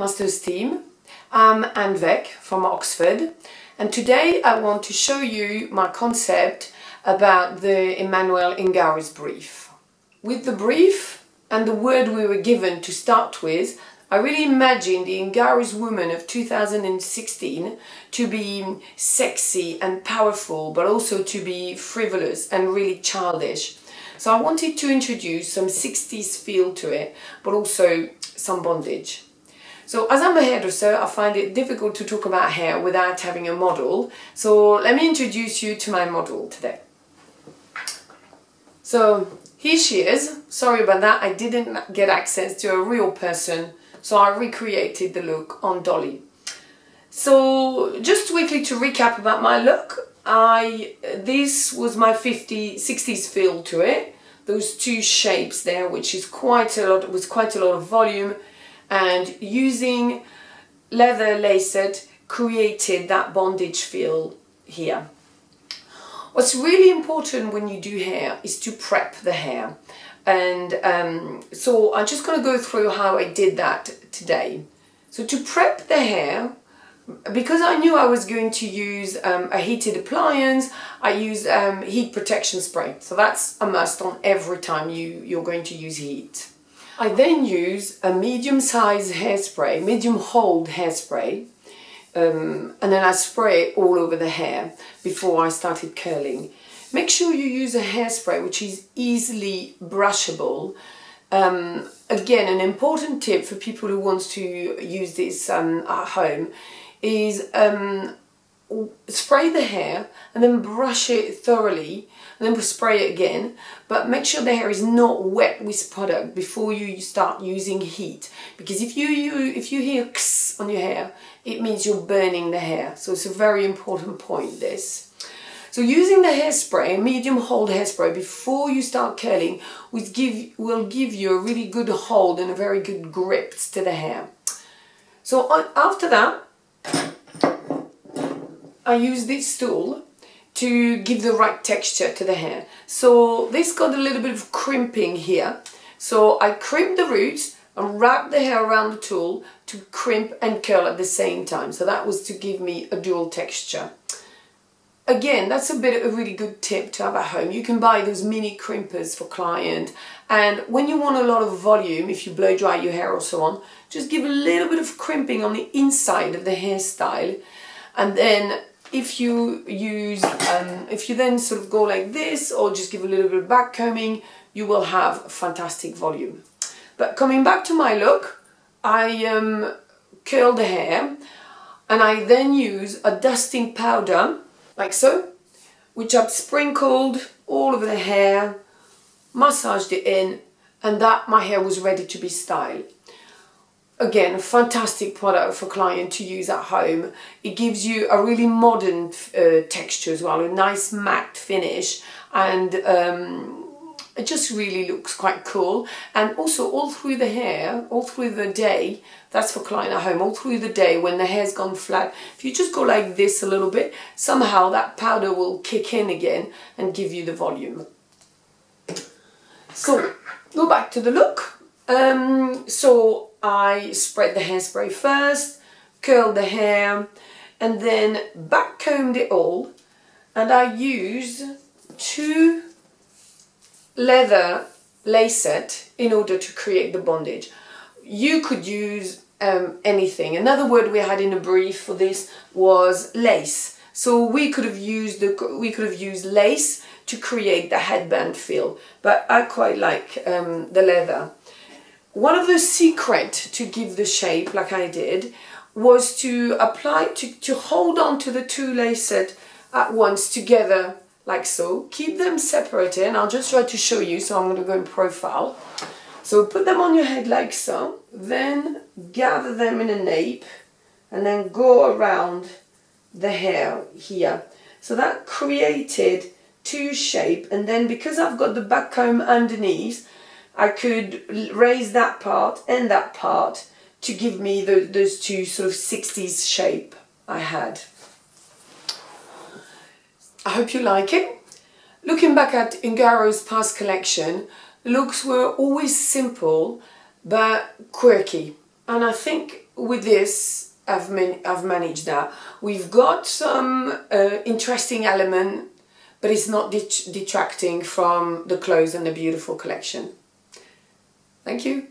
Master's team. I'm Anne Veck from Oxford, and today I want to show you my concept about the Emmanuel Ungaro's brief. With the brief and the word we were given to start with, I really imagined the Ungaro's woman of 2016 to be sexy and powerful, but also to be frivolous and really childish. So I wanted to introduce some 60s feel to it, but also some bondage. So as I'm a hairdresser, I find it difficult to talk about hair without having a model. So let me introduce you to my model today. So here she is. Sorry about that, I didn't get access to a real person, so I recreated the look on Dolly. So just quickly to recap about my look, this was my 60s feel to it. Those two shapes there, which is quite a lot of volume, and using leather laced created that bondage feel here. What's really important when you do hair is to prep the hair, and so I'm just going to go through how I did that today. So to prep the hair, because I knew I was going to use a heated appliance, I used heat protection spray. So that's a must on every time you're going to use heat. I then use a medium-sized hairspray, medium-hold hairspray, and then I spray it all over the hair before I started curling. Make sure you use a hairspray which is easily brushable. Again, an important tip for people who want to use this at home is spray the hair and then brush it thoroughly and then spray it again, but make sure the hair is not wet with product before you start using heat, because if you hear kss on your hair, it means you're burning the hair. So it's a very important point, this. So using the hairspray, medium hold hairspray, before you start curling will give you a really good hold and a very good grip to the hair. So after that, I use this tool to give the right texture to the hair. So this got a little bit of crimping here. So I crimp the roots and wrap the hair around the tool to crimp and curl at the same time. So that was to give me a dual texture. Again, that's a really good tip to have at home. You can buy those mini crimpers for client, and when you want a lot of volume, if you blow dry your hair or so on, just give a little bit of crimping on the inside of the hairstyle, and then if you then sort of go like this or just give a little bit of back combing, you will have fantastic volume. But coming back to my look, I curl the hair and I then use a dusting powder like so, which I've sprinkled all over the hair, massaged it in, and that my hair was ready to be styled. Again, a fantastic product for client to use at home. It gives you a really modern texture as well, a nice matte finish, and it just really looks quite cool. And also all through the hair, all through the day, that's for client at home, all through the day when the hair's gone flat, if you just go like this a little bit, somehow that powder will kick in again and give you the volume. So, go back to the look. So I spread the hairspray first, curled the hair, and then back combed it all, and I used two leather lacet in order to create the bondage. You could use anything. Another word we had in a brief for this was lace. So we could have used lace to create the headband feel, but I quite like the leather. One of the secrets to give the shape, like I did, was to hold on to the two lacets at once together, like so. Keep them separated, and I'll just try to show you, so I'm going to go in profile. So put them on your head like so, then gather them in a nape, and then go around the hair here. So that created two shapes, and then because I've got the back comb underneath, I could raise that part and that part to give me those two sort of 60s shape I had. I hope you like it. Looking back at Ungaro's past collection, the looks were always simple but quirky. And I think with this, I've managed that. We've got some interesting element, but it's not detracting from the clothes and the beautiful collection. Thank you.